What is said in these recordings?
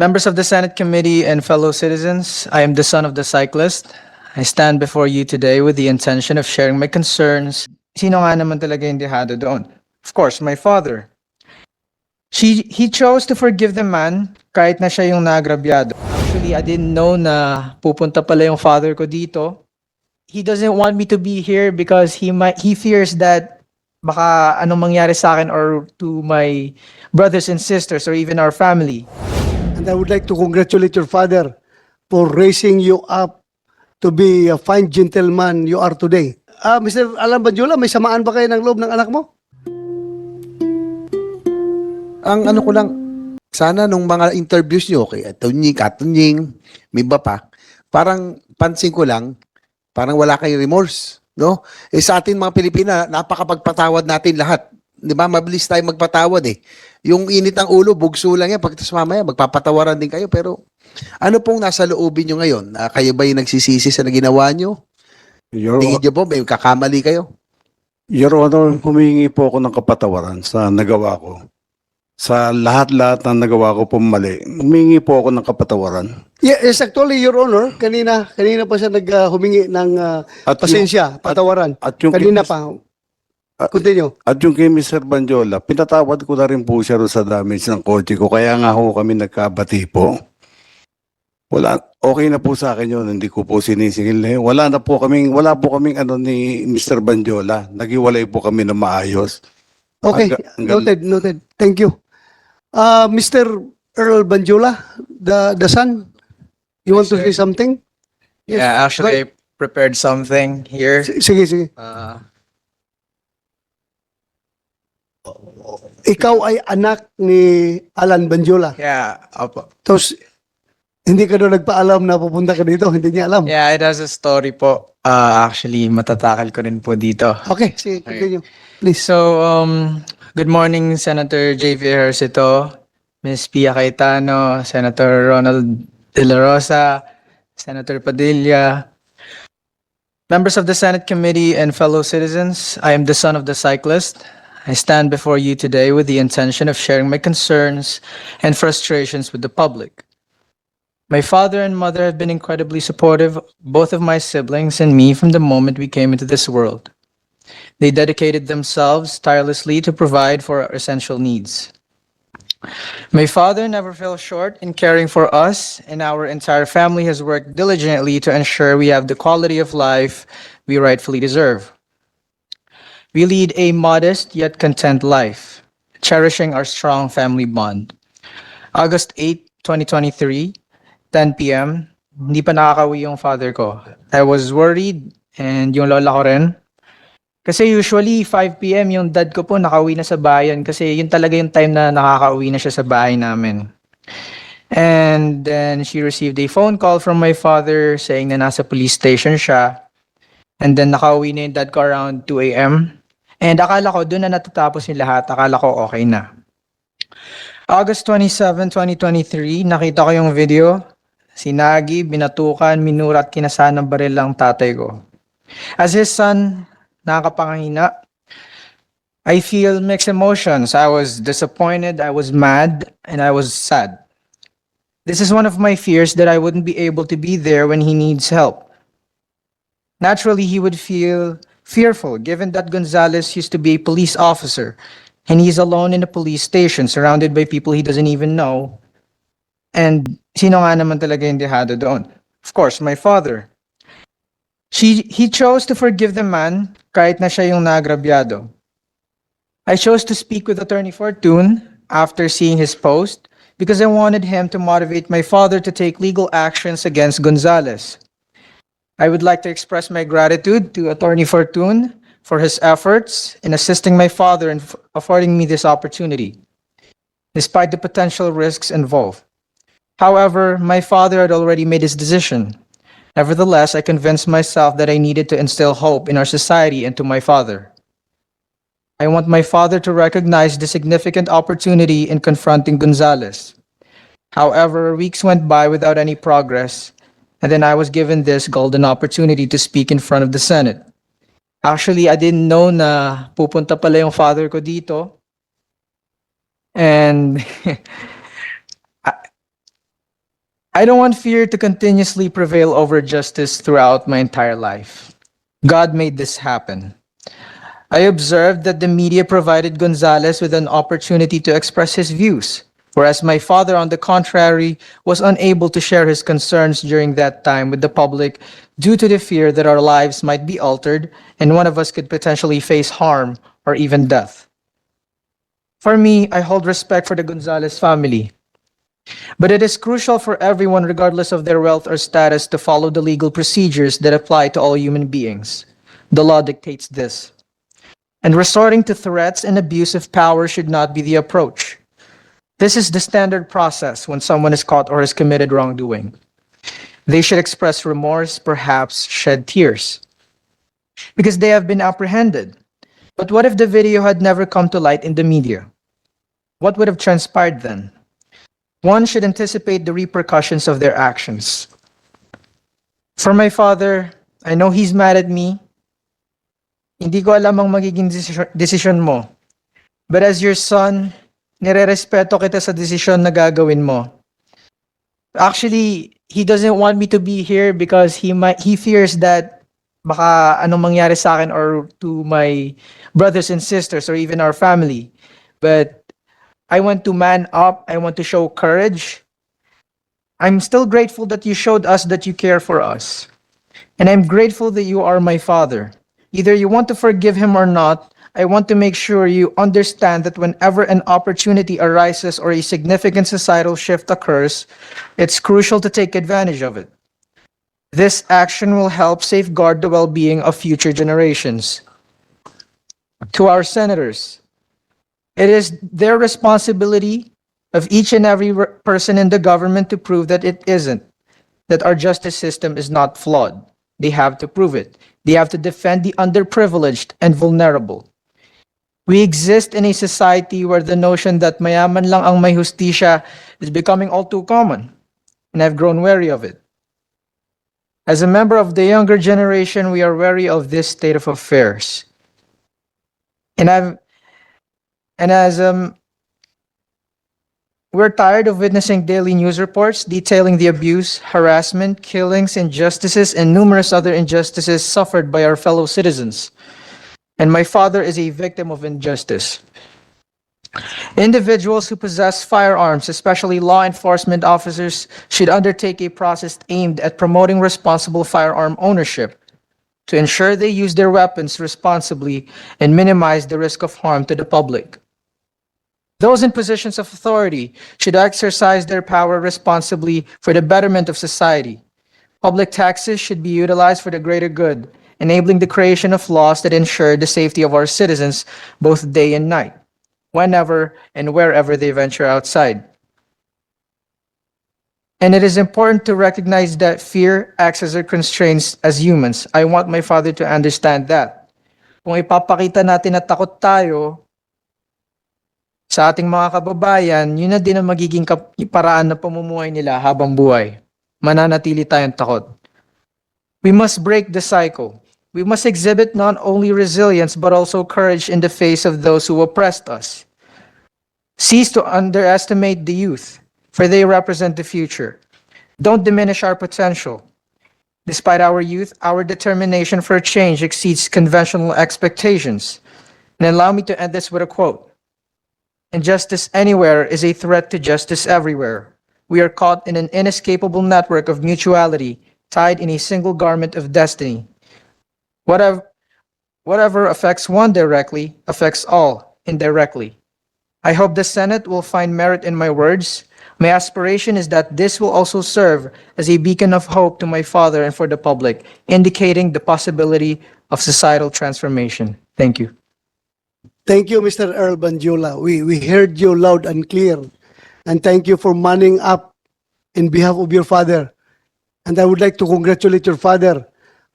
Members of the Senate Committee and fellow citizens, I am the son of the cyclist. I stand before you today with the intention of sharing my concerns. Sino nga naman talaga yung dehado doon? Of course, my father. He chose to forgive the man kahit na siya yung nagrabyado. Actually, I didn't know na pupunta pala yung father ko dito. He doesn't want me to be here because he fears that baka anong mangyari sa akin or to my brothers and sisters or even our family. And I would like to congratulate your father for raising you up to be a fine gentleman you are today. Mr. Allan Bandiola, may samaan ba kayo ng loob ng anak mo? Ang ano ko lang, sana nung mga interviews nyo kay Katunying, may iba pa, parang pansin ko lang, parang wala kayong remorse, no? Sa atin mga Pilipina, napakapagpatawad natin lahat. Di ba? Mabilis tayo magpatawad eh. Yung init ng ulo, bugso lang yan. Pagkatapos mamaya, magpapatawaran din kayo. Pero ano pong nasa loobin nyo ngayon? Kayo ba yung nagsisisi sa ginawa nyo? Tingin nyo po, may kakamali kayo? Your Honor, humingi po ako ng kapatawaran sa nagawa ko. Sa lahat-lahat ng nagawa ko po mali, humingi po ako ng kapatawaran. Yes, actually, Your Honor, kanina pa siya humingi ng pasensya, patawaran. At yung Kanina pa. Continue. At yung kay Mr. Bandiola, pinatawad ko na rin po siya sa damage ng kotse ko. Kaya nga ho kami nagkabati po. Okay na po sa akin yun. Hindi ko po sinisingil. Wala po kaming ano ni Mr. Bandiola. Nagiwalay po kami na maayos. Okay, noted. Thank you. Mr. Earl Bandiola, the son, you want to say something? Yes, Yeah, actually, I prepared something here. Sige. Ikaw ay anak ni Allan Bandiola. Yeah, opo. Tapos, hindi ka doon nagpaalam na pupunta ka dito. Hindi niya alam. Yeah, it has a story po. Actually, matatakal ko rin po dito. Okay, sige, continue. Please. So, good morning, Senator J.V. Ejercito, Ms. Pia Cayetano, Senator Ronald De La Rosa, Senator Padilla, members of the Senate Committee and fellow citizens, I am the son of the cyclist. I stand before you today with the intention of sharing my concerns and frustrations with the public. My father and mother have been incredibly supportive, both of my siblings and me, from the moment we came into this world. They dedicated themselves tirelessly to provide for our essential needs. My father never fell short in caring for us, and our entire family has worked diligently to ensure we have the quality of life we rightfully deserve. We lead a modest yet content life, cherishing our strong family bond. August 8, 2023, 10 p.m., hindi pa nakakauwi yung father ko. I was worried, and yung lola ko rin. Kasi usually 5 p.m. yung dad ko po nakauwi na sa bayan kasi yun talaga yung time na nakakauwi na siya sa bahay namin. And then she received a phone call from my father saying na nasa police station siya. And then nakauwi na yung dad ko around 2 a.m. And akala ko doon na natatapos yung lahat. Akala ko okay na. August 27, 2023, nakita ko yung video. Sinagi, binatukan, minurat, kinasan ng baril ang tatay ko. As his son, nakakapangahina. I feel mixed emotions. I was disappointed, I was mad, and I was sad. This is one of my fears that I wouldn't be able to be there when he needs help. Naturally, he would feel fearful given that Gonzales used to be a police officer and he's alone in a police station surrounded by people he doesn't even know. And sino nga naman talaga yung dehado doon? Of course, my father. He chose to forgive the man kahit na siya yung nagrabyado. I chose to speak with Attorney Fortune after seeing his post because I wanted him to motivate my father to take legal actions against Gonzales. I would like to express my gratitude to Attorney Fortune for his efforts in assisting my father and affording me this opportunity, despite the potential risks involved. However, my father had already made his decision. Nevertheless, I convinced myself that I needed to instill hope in our society and to my father. I want my father to recognize the significant opportunity in confronting Gonzales. However, weeks went by without any progress, and then I was given this golden opportunity to speak in front of the Senate. Actually, I didn't know na pupunta pala yung father ko dito. And I don't want fear to continuously prevail over justice throughout my entire life. God made this happen. I observed that the media provided Gonzales with an opportunity to express his views, whereas my father, on the contrary, was unable to share his concerns during that time with the public due to the fear that our lives might be altered and one of us could potentially face harm or even death. For me, I hold respect for the Gonzales family, but it is crucial for everyone, regardless of their wealth or status, to follow the legal procedures that apply to all human beings. The law dictates this. And resorting to threats and abuse of power should not be the approach. This is the standard process when someone is caught or has committed wrongdoing. They should express remorse, perhaps shed tears, because they have been apprehended. But what if the video had never come to light in the media? What would have transpired then? One should anticipate the repercussions of their actions. For my father, I know he's mad at me. Hindi ko alam ang magiging desisyon mo. But as your son, nire-respeto kita sa desisyon na gagawin mo. Actually, he doesn't want me to be here because he fears that baka anong mangyari sa akin or to my brothers and sisters or even our family. But I want to man up. I want to show courage. I'm still grateful that you showed us that you care for us. And I'm grateful that you are my father. Either you want to forgive him or not, I want to make sure you understand that whenever an opportunity arises or a significant societal shift occurs, it's crucial to take advantage of it. This action will help safeguard the well-being of future generations. To our senators, it is their responsibility of each and every person in the government to prove that it isn't, that our justice system is not flawed. They have to prove it. They have to defend the underprivileged and vulnerable. We exist in a society where the notion that mayaman lang ang may hustisya is becoming all too common, and I've grown wary of it. As a member of the younger generation, we are wary of this state of affairs. We're tired of witnessing daily news reports detailing the abuse, harassment, killings, injustices, and numerous other injustices suffered by our fellow citizens. And my father is a victim of injustice. Individuals who possess firearms, especially law enforcement officers, should undertake a process aimed at promoting responsible firearm ownership to ensure they use their weapons responsibly and minimize the risk of harm to the public. Those in positions of authority should exercise their power responsibly for the betterment of society. Public taxes should be utilized for the greater good, enabling the creation of laws that ensure the safety of our citizens both day and night, whenever and wherever they venture outside. And it is important to recognize that fear acts as a constraint as humans. I want my father to understand that. Kung ipapakita natin na takot tayo sa ating mga kababayan, yun na din ang magiging paraan na pamumuhay nila habang buhay. Mananatili tayong takot. We must break the cycle. We must exhibit not only resilience but also courage in the face of those who oppressed us. Cease to underestimate the youth, for they represent the future. Don't diminish our potential. Despite our youth, our determination for change exceeds conventional expectations. And allow me to end this with a quote. Injustice anywhere is a threat to justice everywhere. We are caught in an inescapable network of mutuality, tied in a single garment of destiny. Whatever affects one directly affects all indirectly. I hope the Senate will find merit in my words. My aspiration is that this will also serve as a beacon of hope to my father and for the public, indicating the possibility of societal transformation. Thank you. Thank you, Mr. Earl Bandiola. We heard you loud and clear. And thank you for manning up in behalf of your father. And I would like to congratulate your father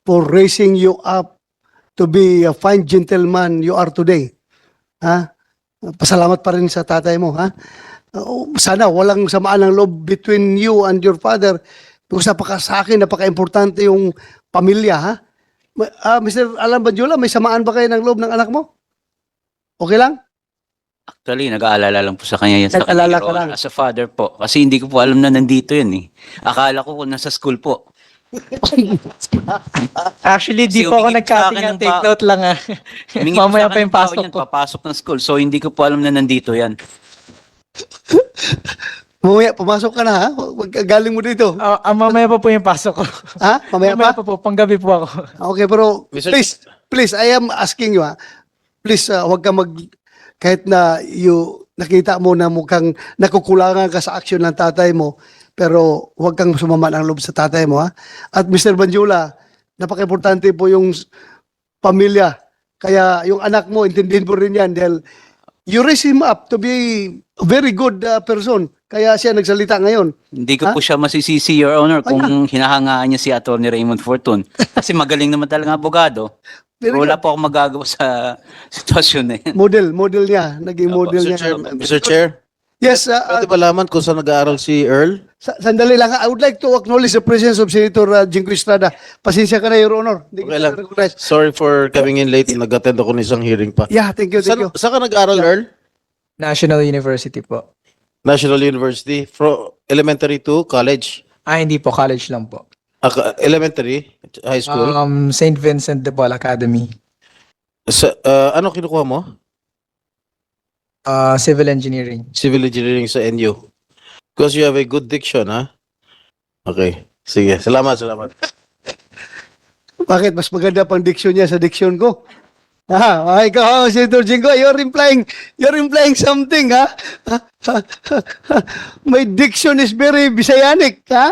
for raising you up to be a fine gentleman you are today. Ha? Pasalamat pa rin sa tatay mo. Ha? Sana walang samaan ng loob between you and your father because sa akin, napaka-importante yung pamilya. Ha? Mr. Allan Bandiola, may samaan ba kayo ng loob ng anak mo? Okay lang? Actually, nag-aalala lang po sa kanya yan. Sa Nag-aalala kanya, ka Your lang. Honor, as a father po. Kasi hindi ko po alam na nandito yun eh. Akala ko kung nasa school po. Actually, di Kasi po ako humigit sa akin nag-cutting ng take note lang ah. Humingi Mamaya sa pa akin yung ng tao pasok niyan, ko. papasok ng school. So, hindi ko po alam na nandito yan. Mamaya, pumasok ka na ha? Huwag ka galing mo dito. Mamaya pa po yung pasok ko. Ha? Mamaya pa? Mamaya pa po, panggabi po ako. Okay, pero please, I am asking you ha. Please, huwag ka kahit na nakita mo na mukhang nakukulangan ka sa action ng tatay mo, pero huwag kang sumama ng loob sa tatay mo ha. At Mr. Bandiola, napaka-importante po yung pamilya. Kaya yung anak mo, intindihin mo rin yan dahil you raise him up to be a very good person. Kaya siya nagsalita ngayon. Hindi ko Ha? po siya masisisi, Your Honor, kung Ayan. hinahangaan niya si Atty. Raymond Fortun. Kasi magaling naman talaga abogado. Very Wala good. po akong magagawa sa sitwasyon na yan. Model niya. Naging Opo, model Mr. niya. Chair, Mr. Chair, Yes, pwede ba laman kung saan nag-aaral si Earl? sandali lang. I would like to acknowledge the presence of Senator Jingo Estrada. Pasensya ka na, Your Honor. Hindi Okay kita lang. recognize. Sorry for coming in late. Nag-attend ako ng isang hearing pa. Yeah, thank you. Saan ka nag-aaral, Earl? National University po. National University. From elementary to college. Hindi po, college lang po. Elementary, high school. St. Vincent de Paul Academy. Ano kinukuha mo? Civil Engineering. Civil engineering sa NU. Because you have a good diction, ha? Okay. Sige. Salamat. Bakit? Mas maganda pang diction niya sa diction ko. Ikaw, Senator Jingo, you're implying something, ha? My diction is very Bisayanic, ha?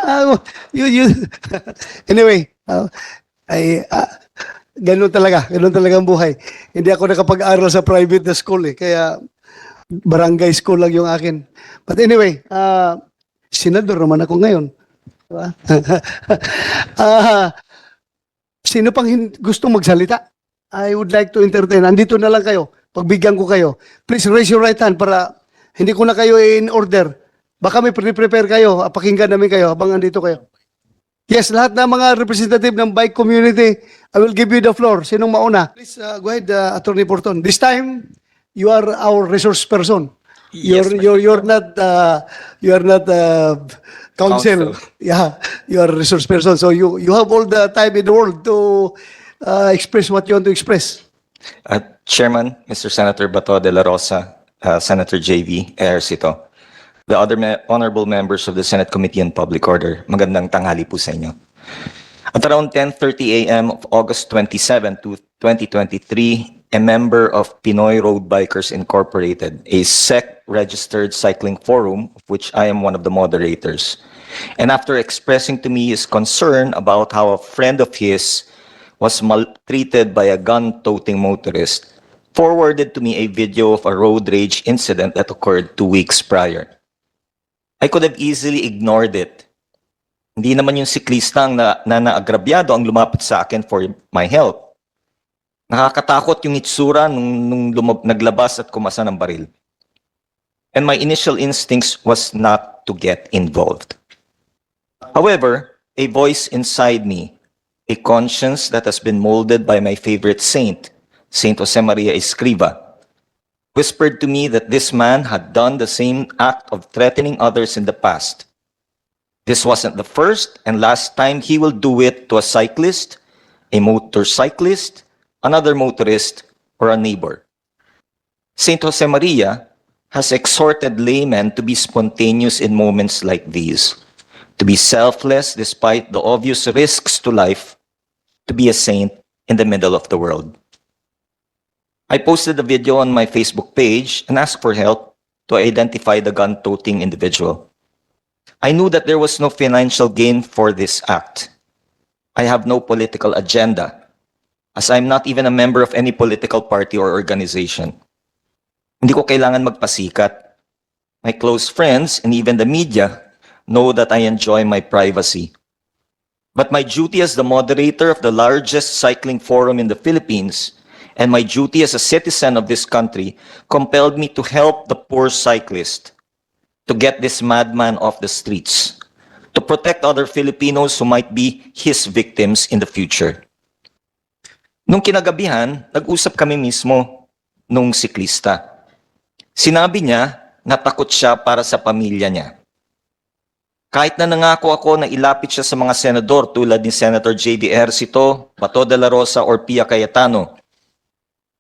Anyway, ganun talaga ang buhay. Hindi ako nakapag-aral sa private na school, eh, kaya barangay school lang yung akin. But anyway, senador naman ako ngayon. Diba? Sino pang gusto magsalita? I would like to entertain. Andito na lang kayo. Pagbigyan ko kayo. Please raise your right hand para hindi ko na kayo in order. Baka may pre-prepare kayo. Pakinggan namin kayo habang andito kayo. Yes, lahat ng mga representative ng bike community, I will give you the floor. Sinong mauna? Please go ahead, Attorney Porton. This time, you are our resource person. Yes, You're not counsel. Yeah, you are a resource person. So you have all the time in the world to express what you want to express. Chairman, Mr. Senator Bato de la Rosa, Senator JV Ejercito, the other honorable members of the Senate Committee on Public Order, magandang tanghali po sa inyo. At around 10:30 a.m. of August 27, 2023, a member of Pinoy Road Bikers Incorporated, a SEC-registered cycling forum, of which I am one of the moderators, and after expressing to me his concern about how a friend of his was maltreated by a gun-toting motorist, forwarded to me a video of a road rage incident that occurred 2 weeks prior. I could have easily ignored it. Hindi naman yung siklista ang naagrabyado ang lumapit sa akin for my help. Nakakatakot yung itsura nung naglabas at kumasa ng baril. And my initial instincts was not to get involved. However, a voice inside me, a conscience that has been molded by my favorite saint, Saint Josemaria Escriva, whispered to me that this man had done the same act of threatening others in the past. This wasn't the first and last time he will do it to a cyclist, a motorcyclist, another motorist, or a neighbor. Saint Josemaria has exhorted laymen to be spontaneous in moments like these, to be selfless despite the obvious risks to life, to be a saint in the middle of the world. I posted the video on my Facebook page and asked for help to identify the gun-toting individual. I knew that there was no financial gain for this act. I have no political agenda, as I'm not even a member of any political party or organization. Hindi ko kailangan magpasikat. My close friends and even the media know that I enjoy my privacy. But my duty as the moderator of the largest cycling forum in the Philippines and my duty as a citizen of this country compelled me to help the poor cyclist, to get this madman off the streets, to protect other Filipinos who might be his victims in the future. Nung kinagabihan, nag-usap kami mismo nung siklista. Sinabi niya na takot siya para sa pamilya niya. Kahit na nangako ako na ilapit siya sa mga senador tulad ni Senator J.B. Ejercito, Bato de la Rosa, or Pia Cayetano,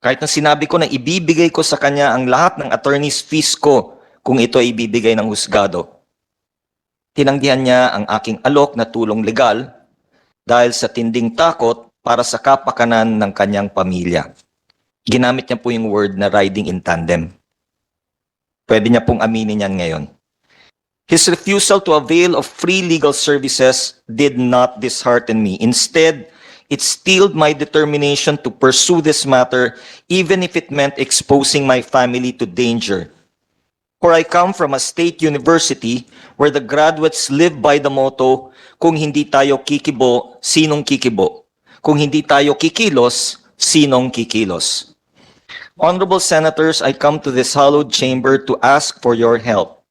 kahit na sinabi ko na ibibigay ko sa kanya ang lahat ng attorney's fees ko kung ito ay ibibigay ng husgado, tinanggihan niya ang aking alok na tulong legal dahil sa tinding takot para sa kapakanan ng kanyang pamilya. Ginamit niya po yung word na riding in tandem. Pwede niya pong aminin yan ngayon. His refusal to avail of free legal services did not dishearten me. Instead, it steeled my determination to pursue this matter even if it meant exposing my family to danger. For I come from a state university where the graduates live by the motto, kung hindi tayo kikibo, sinong kikibo? Kung hindi tayo kikilos, sinong kikilos? Honorable Senators, I come to this hallowed chamber to ask for your help.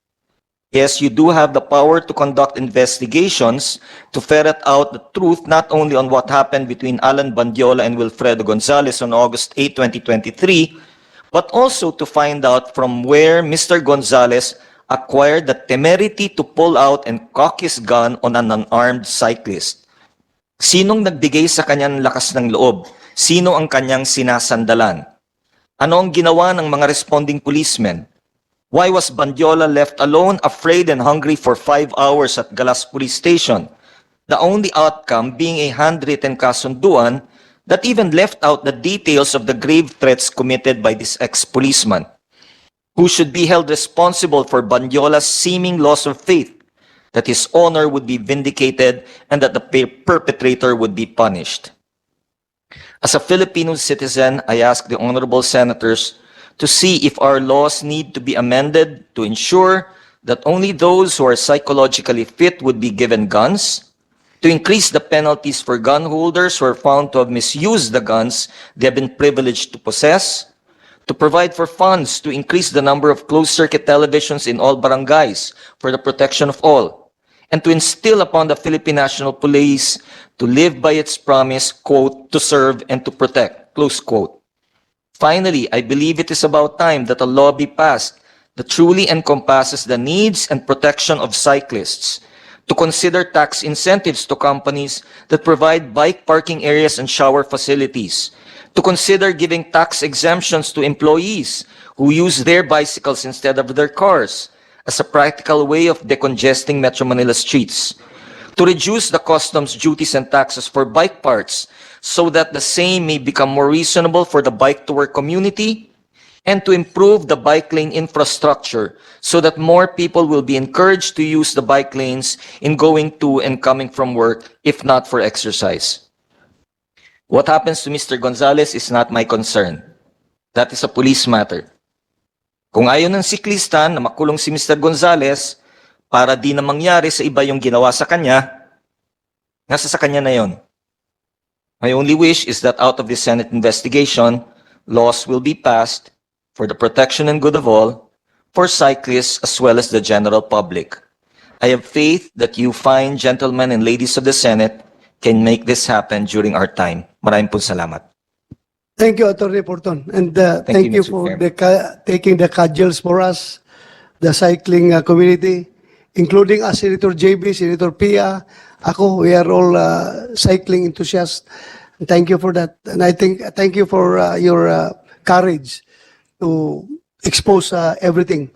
Yes, you do have the power to conduct investigations to ferret out the truth not only on what happened between Allan Bandiola and Wilfredo Gonzales on August 8, 2023, but also to find out from where Mr. Gonzales acquired the temerity to pull out and cock his gun on an unarmed cyclist. Sinong nagbigay sa kanyang lakas ng loob? Sino ang kanyang sinasandalan? Ano ang ginawa ng mga responding policemen? Why was Bandiola left alone, afraid and hungry for 5 hours at Galas Police Station? The only outcome being a handwritten kasunduan that even left out the details of the grave threats committed by this ex-policeman, who should be held responsible for Bandiola's seeming loss of faith, that his honor would be vindicated and that the perpetrator would be punished. As a Filipino citizen, I ask the honorable senators to see if our laws need to be amended to ensure that only those who are psychologically fit would be given guns, to increase the penalties for gun holders who are found to have misused the guns they have been privileged to possess, to provide for funds to increase the number of closed-circuit televisions in all barangays for the protection of all, and to instill upon the Philippine National Police to live by its promise, quote, to serve and to protect, close quote. Finally, I believe it is about time that a law be passed that truly encompasses the needs and protection of cyclists, to consider tax incentives to companies that provide bike parking areas and shower facilities, to consider giving tax exemptions to employees who use their bicycles instead of their cars as a practical way of decongesting Metro Manila streets, to reduce the customs duties and taxes for bike parts so that the same may become more reasonable for the bike-to-work community, and to improve the bike lane infrastructure so that more people will be encouraged to use the bike lanes in going to and coming from work, if not for exercise. What happens to Mr. Gonzales is not my concern. That is a police matter. Kung ayaw ng siklista na makulong si Mr. Gonzales para di na mangyari sa iba yung ginawa sa kanya, nasa sa kanya na yon. My only wish is that out of this Senate investigation, laws will be passed for the protection and good of all, for cyclists as well as the general public. I have faith that you fine gentlemen and ladies of the Senate can make this happen during our time. Maraming po salamat. Thank you, Attorney Porton. And Thank thank you, you Mr. for Chairman. taking the cudgels for us, the cycling community, including us, Senator JB, Senator Pia. Ako, we are all cycling enthusiasts. Thank you for that. And I think, thank you for your courage to expose everything.